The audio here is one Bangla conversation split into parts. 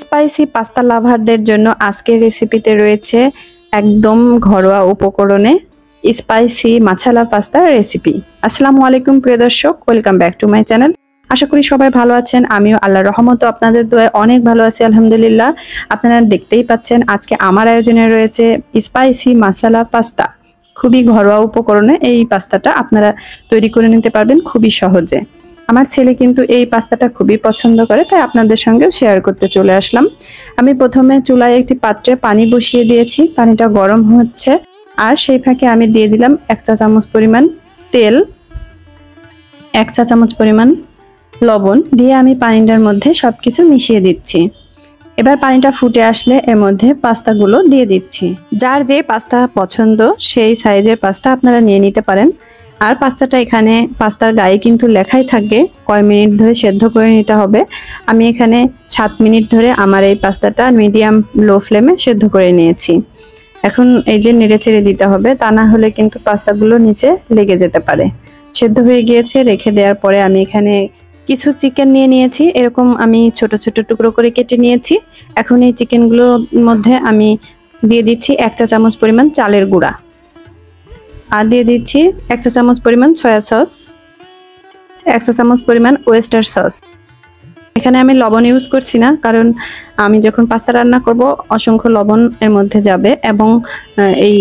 স্পাইসি পাস্তা লাভারদের জন্য আজকের রেসিপিতে রয়েছে একদম ঘরোয়া উপকরণে স্পাইসি মাসালা পাস্তা রেসিপি। আসসালামু আলাইকুম প্রিয় দর্শক, welcome back to my channel. আশা করি সবাই ভালো আছেন। আমিও আল্লাহর রহমতে আপনাদের দোয়ায় অনেক ভালো আছি আলহামদুলিল্লাহ। আপনারা দেখতেই পাচ্ছেন আজকে আমার আয়োজনে রয়েছে স্পাইসি মাসালা পাস্তা। খুবই ঘরোয়া উপকরণে এই পাস্তাটা আপনারা তৈরি করে নিতে পারবেন খুবই সহজে। আমার ছেলে কিন্তু এই পাস্তাটা খুবই পছন্দ করে, তাই আপনাদের সঙ্গেও শেয়ার করতে চলে আসলাম। আমি প্রথমে চুলায় একটি পাত্রে পানি বসিয়ে দিয়েছি, পানিটা গরম হচ্ছে, আর সেই ফাঁকে আমি দিয়ে দিলাম 1 চা চামচ পরিমাণ তেল, 1 চা চামচ পরিমাণ লবণ দিয়ে আমি পানিটার মধ্যে সবকিছু মিশিয়ে দিচ্ছি। এবার পানিটা ফুটে আসলে এর মধ্যে পাস্তাগুলো দিয়ে দিচ্ছি। যার যে পাস্তা পছন্দ সেই সাইজের পাস্তা আপনারা নিয়ে নিতে পারেন। আর পাস্তাটা এখানে পাস্তার গায়ে কিন্তু লেখাই থাকবে কয় মিনিট ধরে সেদ্ধ করে নিতে হবে। আমি এখানে 7 মিনিট ধরে আমার এই পাস্তাটা মিডিয়াম লো ফ্লেমে সেদ্ধ করে নিয়েছি। এখন এই যে নেড়ে চেড়ে দিতে হবে, তা না হলে কিন্তু পাস্তাগুলো নিচে লেগে যেতে পারে। সেদ্ধ হয়ে গিয়েছে, রেখে দেওয়ার পরে আমি এখানে কিছু চিকেন নিয়ে নিয়েছি, এরকম আমি ছোট ছোট টুকরো করে কেটে নিয়েছি। এখন এই চিকেনগুলোর মধ্যে আমি দিয়ে দিচ্ছি 1 চা চামচ পরিমাণ চালের গুঁড়া, আর দিয়ে দিচ্ছি 1 চা চামচ পরিমাণ সয়া সস, 1 চা চামচ পরিমাণ ওয়েস্টার সস। এখানে আমি লবণ ইউজ করছি না, কারণ আমি যখন পাস্তা রান্না করব অসংখ্য লবণ এর মধ্যে যাবে, এবং এই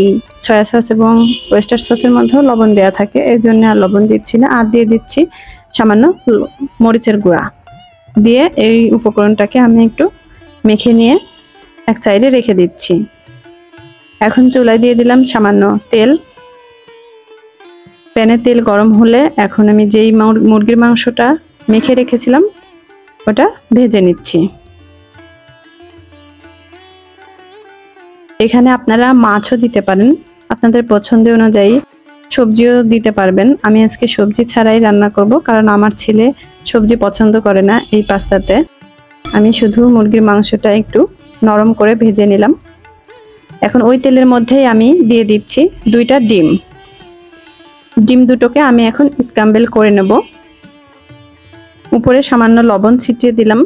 সয়া সস এবং ওয়েস্টার সসের মধ্যেও লবণ দেওয়া থাকে, এই জন্য আর লবণ দিচ্ছি না। আর দিয়ে দিচ্ছি সামান্য মরিচের গুঁড়া দিয়ে এই উপকরণটাকে আমি একটু মেখে নিয়ে এক সাইডে রেখে দিচ্ছি। এখন চুলায় দিয়ে দিলাম সামান্য তেল। প্যানে তেল গরম হলে এখন আমি যেই মুরগির মাংসটা মেখে রেখেছিলাম ওটা ভেজে নিচ্ছি। এখানে আপনারা মাছও দিতে পারেন, আপনাদের পছন্দ অনুযায়ী সবজিও দিতে পারবেন। আমি আজকে সবজি ছাড়াই রান্না করব, কারণ আমার ছেলে সবজি পছন্দ করে না এই পাস্তাতে। আমি শুধু মুরগির মাংসটা একটু নরম করে ভেজে নিলাম। এখন ওই তেলের মধ্যেই আমি দিয়ে দিচ্ছি 2টা ডিম। ডিম দুটোকে আমি এখন স্ক্র্যাম্বল করে নেব। উপরে সামান্য লবণ ছিটিয়ে দিলাম,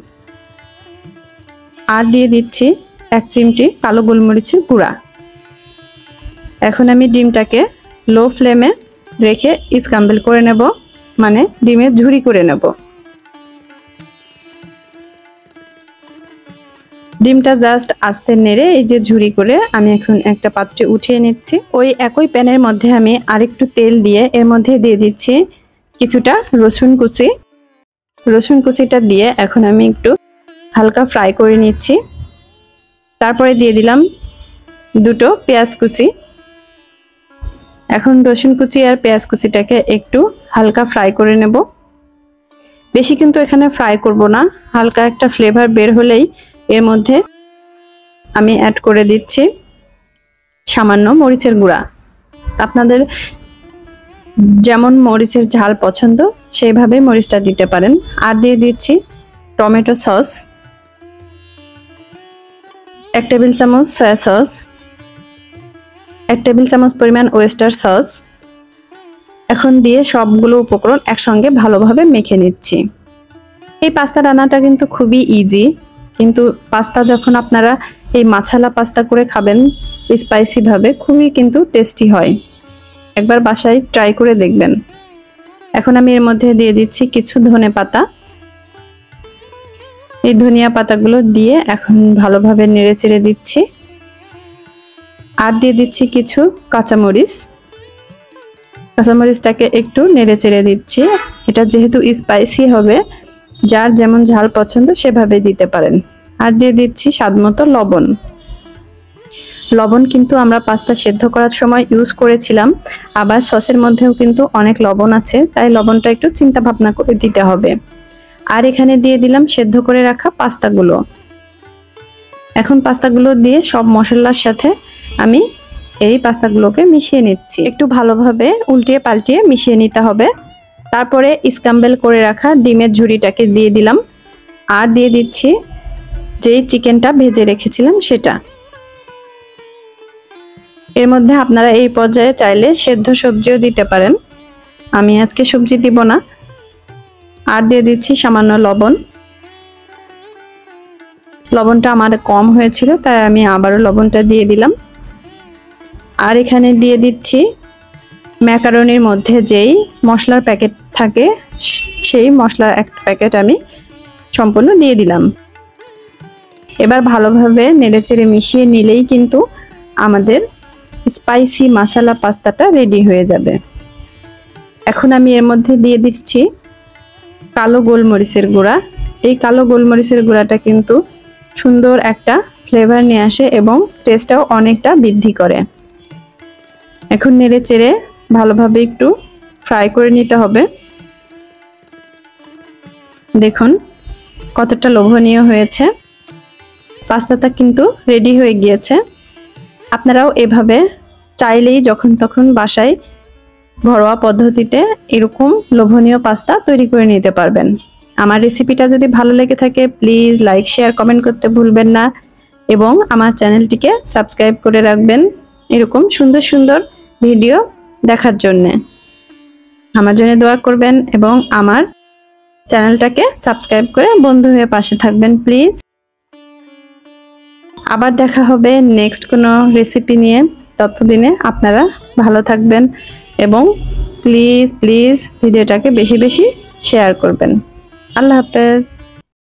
আর দিয়ে দিচ্ছি 1 চিমটি কালো গোলমরিচের গুঁড়া। এখন আমি ডিমটাকে লো ফ্লেমে রেখে স্ক্র্যাম্বল করে নেব, মানে ডিমের ঝুরি করে নেব। ডিমটা জাস্ট আস্তে নেড়ে এই যে ঝুরি করে আমি এখন একটা পাত্রে উঠিয়ে নিচ্ছি। ওই একই প্যানের মধ্যে আমি আরেকটু তেল দিয়ে এর মধ্যে দিয়ে দিচ্ছি কিছুটা রসুন কুচি। রসুন কুচিটা দিয়ে এখন আমি একটু হালকা ফ্রাই করে নিচ্ছি। তারপরে দিয়ে দিলাম 2টো পেঁয়াজ কুচি। এখন রসুন কুচি আর পেঁয়াজ কুচিটাকে একটু হালকা ফ্রাই করে নেব। বেশি কিন্তু এখানে ফ্রাই করব না, হালকা একটা ফ্লেভার বের হলেই এর মধ্যে আমি অ্যাড করে দিচ্ছি সামান্য মরিচের গুঁড়া। আপনাদের যেমন মরিচের ঝাল পছন্দ সেইভাবে মরিচটা দিতে পারেন। আর দিয়ে দিচ্ছি টমেটো সস, 1 টেবিল চামচ সয়া সস, 1 টেবিল চামচ পরিমাণ ওয়েস্টার সস। এখন দিয়ে সবগুলো উপকরণ একসঙ্গে ভালোভাবে মেখে নিচ্ছি। এই পাস্তা রান্নাটা কিন্তু খুবই ইজি, কিন্তু পাস্তা যখন আপনারা এই মাসালা পাস্তা করে খাবেন স্পাইসি ভাবে, খুবই কিন্তু টেস্টি হয়। একবার বাসায় ট্রাই করে দেখবেন। এখন আমি এর মধ্যে দিয়ে দিচ্ছি কিছু ধনে পাতা। এই ধনিয়া পাতাগুলো দিয়ে এখন ভালোভাবে নেড়ে চেড়ে দিচ্ছি। আর দিয়ে দিচ্ছি কিছু কাঁচামরিচ। কাঁচামরিচটাকে একটু নেড়ে চেড়ে দিচ্ছি। এটা যেহেতু স্পাইসি হবে, যার যেমন ঝাল পছন্দ সেভাবে দিতে পারেন। আর দিয়ে দিচ্ছি স্বাদমতো লবণ। লবণ কিন্তু আমরা পাস্তা সেদ্ধ করার সময় ইউজ করেছিলাম, আবার সসের মধ্যেও কিন্তু অনেক লবণ আছে, তাই লবণটা একটু চিন্তা ভাবনা করে দিতে হবে। আর এখানে দিয়ে দিলাম সেদ্ধ করে রাখা পাস্তাগুলো। এখন পাস্তাগুলো দিয়ে সব মশলার সাথে আমি এই পাস্তাগুলোকে মিশিয়ে নিচ্ছি। একটু ভালোভাবে উল্টিয়ে পাল্টিয়ে মিশিয়ে নিতে হবে। তারপরে স্ক্র্যাম্বল করে রাখা ডিমের ঝুড়িটাকে দিয়ে দিলাম, আর দিয়ে দিচ্ছি যেই চিকেনটা ভেজে রেখেছিলাম সেটা। এর মধ্যে আপনারা এই পর্যায়ে চাইলে সেদ্ধ সবজিও দিতে পারেন, আমি আজকে সবজি দিব না। আর দিয়ে দিচ্ছি সামান্য লবণ। লবণটা আমার কম হয়েছিল, তাই আমি আবারও লবণটা দিয়ে দিলাম। আর এখানে দিয়ে দিচ্ছি ম্যাকারনির মধ্যে যেই মশলার প্যাকেট থাকে, সেই মশলার একটা প্যাকেট আমি সম্পূর্ণ দিয়ে দিলাম। এবার ভালোভাবে নেড়েচেড়ে মিশিয়ে নিলেই কিন্তু আমাদের স্পাইসি মাসালা পাস্তাটা রেডি হয়ে যাবে। এখন আমি এর মধ্যে দিয়ে দিচ্ছি কালো গোলমরিচের গুঁড়া। এই কালো গোলমরিচের গুঁড়াটা কিন্তু সুন্দর একটা ফ্লেভার নিয়ে আসে এবং টেস্টটাও অনেকটা বৃদ্ধি করে। এখন নেড়েচেড়ে ভালোভাবে একটু ফ্রাই করে নিতে হবে। দেখুন কতটা লোভনীয় হয়েছে। পাস্তাটা কিন্তু রেডি হয়ে গিয়েছে। আপনারাও এভাবে চাইলেই যখন তখন বাসায় ঘরোয়া পদ্ধতিতে এরকম লোভনীয় পাস্তা তৈরি করে নিতে পারবেন। আমার রেসিপিটা যদি ভালো লেগে থাকে প্লিজ লাইক শেয়ার কমেন্ট করতে ভুলবেন না এবং আমার চ্যানেলটিকে সাবস্ক্রাইব করে রাখবেন এরকম সুন্দর সুন্দর ভিডিও দেখার জন্য। আমার জন্য দোয়া করবেন এবং আমার চ্যানেলটাকে সাবস্ক্রাইব করে বন্ধু হয়ে পাশে থাকবেন প্লিজ। আবার দেখা হবে নেক্সট কোনো রেসিপি নিয়ে। ততদিনে আপনারা ভালো থাকবেন এবং প্লিজ ভিডিওটাকে বেশি বেশি শেয়ার করবেন। আল্লাহ হাফেজ।